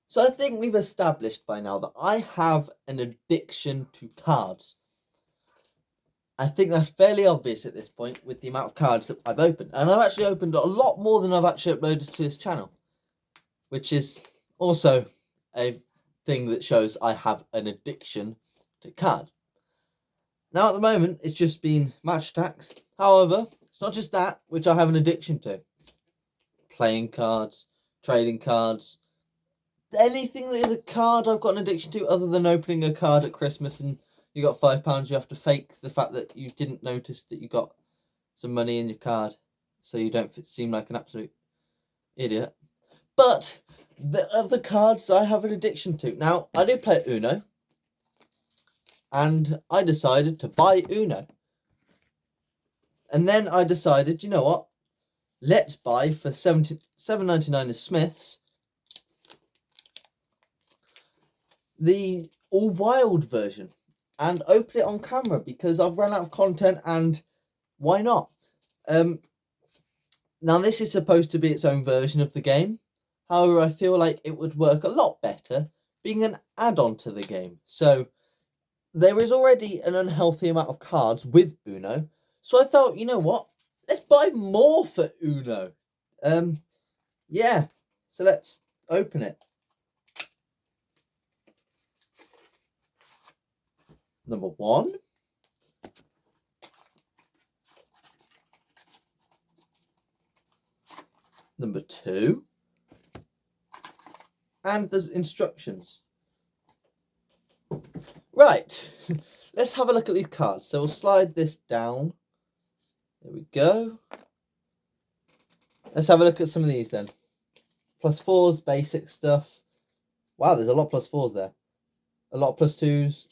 So I think we've established by now that I have an addiction to cards. I think that's fairly obvious at this point with the amount of cards that I've opened. And I've actually opened a lot more than I've actually uploaded to this channel, which is also a thing that shows I have an addiction to cards. Now, at the moment, it's just been match stacks. However, it's not just that which I have an addiction to. Playing cards, trading cards, anything that is a card I've got an addiction to other than opening a card at Christmas and you got £5, you have to fake the fact that you didn't notice that you got some money in your card so you don't seem like an absolute idiot. But the other cards I have an addiction to. Now, I do play Uno, and I decided to buy Uno. And then I decided, you know what? Let's buy for $7.99 at Smith's the all wild version and open it on camera because I've run out of content and why not? Now this is supposed to be its own version of the game. However, I feel like it would work a lot better being an add-on to the game. So there is already an unhealthy amount of cards with Uno. So I thought, you know what? Let's buy more for Uno. Yeah. So let's open it. Number 1. Number 2. And there's instructions. Right. Let's have a look at these cards. So we'll slide this down. There we go. Let's have a look at some of these then. +4s, basic stuff. Wow, there's a lot of +4s there. A lot of +2s.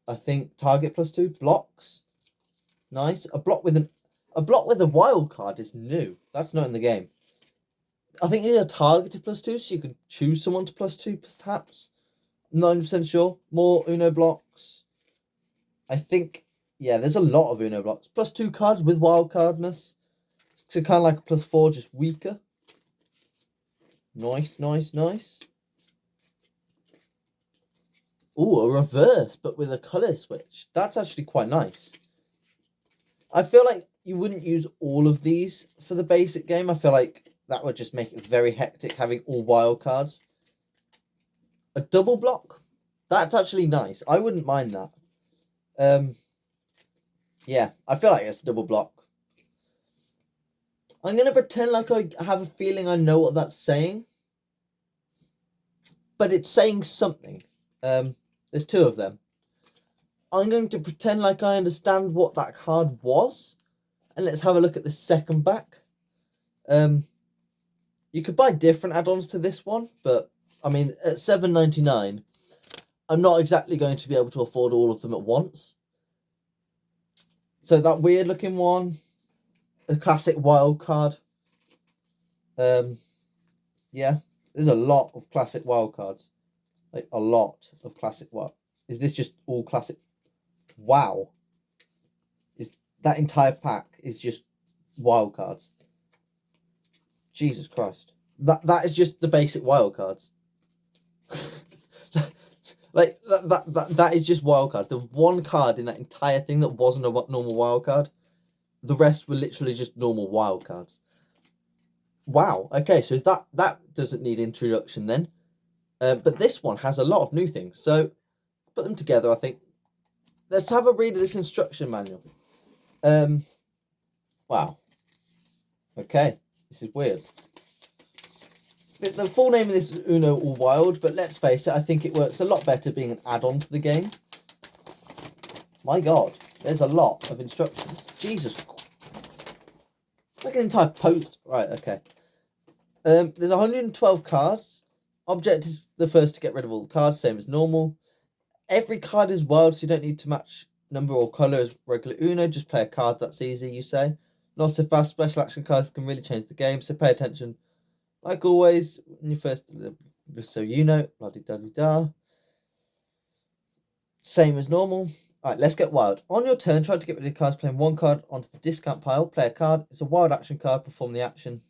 I think target +2 blocks. Nice. A block with a wild card is new. That's not in the game. I think these are targeted +2, so you can choose someone to +2 perhaps. 90% sure. More Uno blocks. I think, yeah, there's a lot of Uno blocks. +2 cards with wild cardness. So kind of like a +4, just weaker. Nice, nice, nice. Ooh, a reverse, but with a colour switch. That's actually quite nice. I feel like you wouldn't use all of these for the basic game. I feel like that would just make it very hectic having all wild cards. A double block? That's actually nice. I wouldn't mind that. Yeah, I feel like it's a double block. I'm going to pretend like I have a feeling I know what that's saying. But it's saying something. There's 2 of them. I'm going to pretend like I understand what that card was. And let's have a look at the second back. You could buy different add-ons to this one. But, I mean, at $7.99, I'm not exactly going to be able to afford all of them at once. So that weird looking one. A classic wild card. Yeah. There's a lot of classic wild cards. Like, a lot of classic wild. Is this just all classic? Wow. Is that entire pack is just wild cards. Jesus Christ. That is just the basic wild cards. Like, that is just wild cards. There was one card in that entire thing that wasn't a normal wild card. The rest were literally just normal wild cards. Wow. Okay, so that doesn't need introduction then. But this one has a lot of new things. So, put them together, I think. Let's have a read of this instruction manual. Wow. Okay, this is weird. The full name of this is Uno All Wild, but let's face it, I think it works a lot better being an add-on to the game. My God, there's a lot of instructions. Jesus. It's like an entire post. Right, okay. There's 112 cards. Object is the first to get rid of all the cards, same as normal. Every card is wild, so you don't need to match number or colour as regular Uno. Just play a card, that's easy, you say. Not so fast, special action cards can really change the game, so pay attention. Like always, when you first, just so you know, la-di-da-di-da. Same as normal. Alright, let's get wild. On your turn, try to get rid of the cards, playing one card onto the discount pile. Play a card. It's a wild action card, perform the action.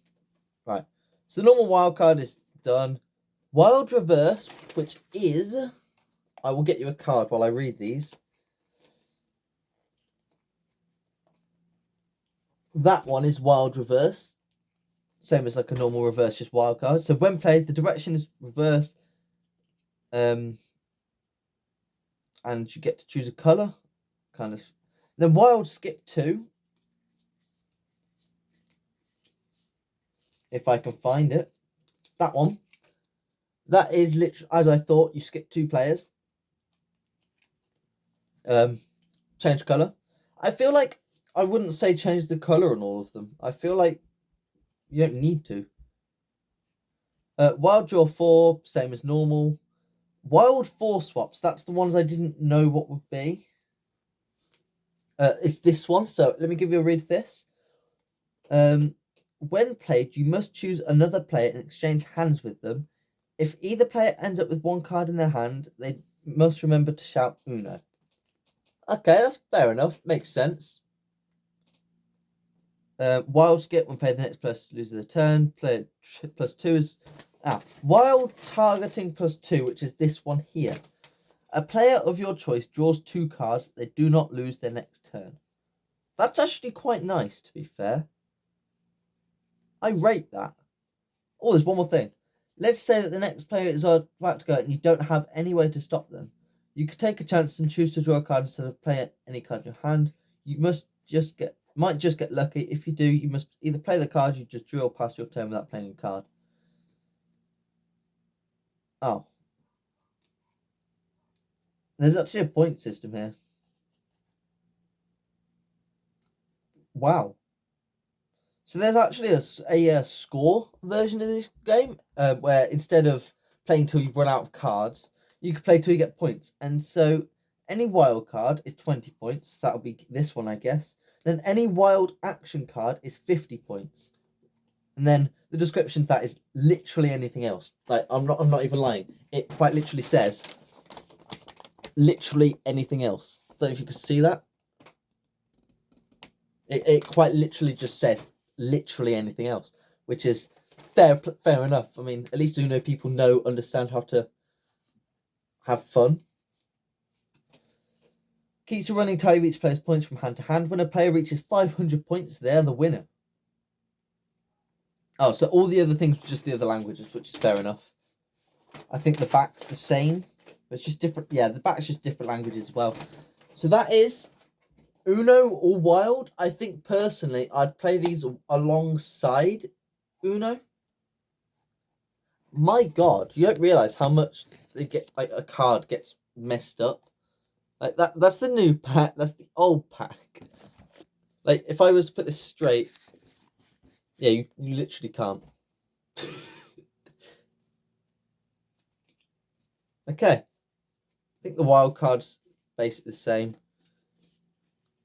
Right. So the normal wild card is done. Wild Reverse, which is... I will get you a card while I read these. That one is Wild Reverse. Same as like a normal reverse, just wild card. So when played, the direction is reversed. And you get to choose a colour. Kind of. Then Wild Skip 2. If I can find it. That one. That is literally, as I thought, you skip 2 players. Change colour. I feel like I wouldn't say change the colour on all of them. I feel like you don't need to. Wild Draw 4, same as normal. Wild 4 swaps, that's the ones I didn't know what would be. It's this one, so let me give you a read of this. When played, you must choose another player and exchange hands with them. If either player ends up with 1 card in their hand, they must remember to shout Uno. Okay, that's fair enough. Makes sense. Wild Skip, when played, the next person loses their turn. Player +2 is... Wild Targeting +2, which is this one here. A player of your choice draws 2 cards. They do not lose their next turn. That's actually quite nice, to be fair. I rate that. Oh, there's one more thing. Let's say that the next player is about to go and you don't have any way to stop them. You could take a chance and choose to draw a card instead of playing any card in your hand. You might just get lucky. If you do, you must either play the card you just drew or pass your turn without playing a card. Oh. There's actually a point system here. Wow. So there's actually a score version of this game where instead of playing till you've run out of cards, you can play till you get points. And so any wild card is 20 points. That'll be this one, I guess. Then any wild action card is 50 points. And then the description of that is literally anything else. Like I'm not even lying. It quite literally says literally anything else. Don't know if you can see that. It quite literally just says literally anything else, which is fair enough. I mean, at least Uno people understand how to have fun. Keeps a running tally of each player's points from hand to hand. When a player reaches 500 points, they're the winner. Oh, so all the other things were just the other languages, which is fair enough. I think the back's the same, but it's just different. Yeah, the back's just different languages as well. So that is Uno or Wild. I think personally, I'd play these alongside Uno. My God, you don't realise how much they get. Like a card gets messed up. Like that's the new pack. That's the old pack. Like if I was to put this straight, yeah, you literally can't. Okay, I think the wild card's basically the same.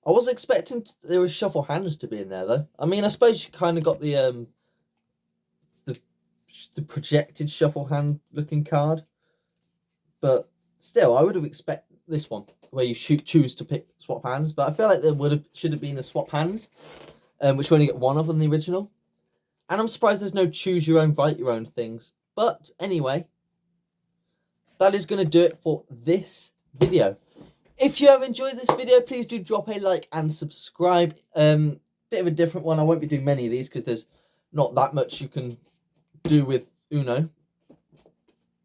I was expecting there was shuffle hands to be in there though. I mean, I suppose you kind of got the projected shuffle hand looking card, but still, I would have expected this one where you choose to pick swap hands. But I feel like there should have been a swap hands, which we only get one of in the original. And I'm surprised there's no choose your own, write your own things. But anyway, that is going to do it for this video. If you have enjoyed this video, please do drop a like and subscribe. Bit of a different one. I won't be doing many of these because there's not that much you can do with Uno.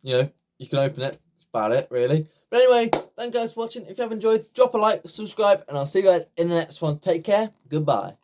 You know, you can open it. That's about it, really. But anyway, thank you guys for watching. If you have enjoyed, drop a like, subscribe, and I'll see you guys in the next one. Take care. Goodbye.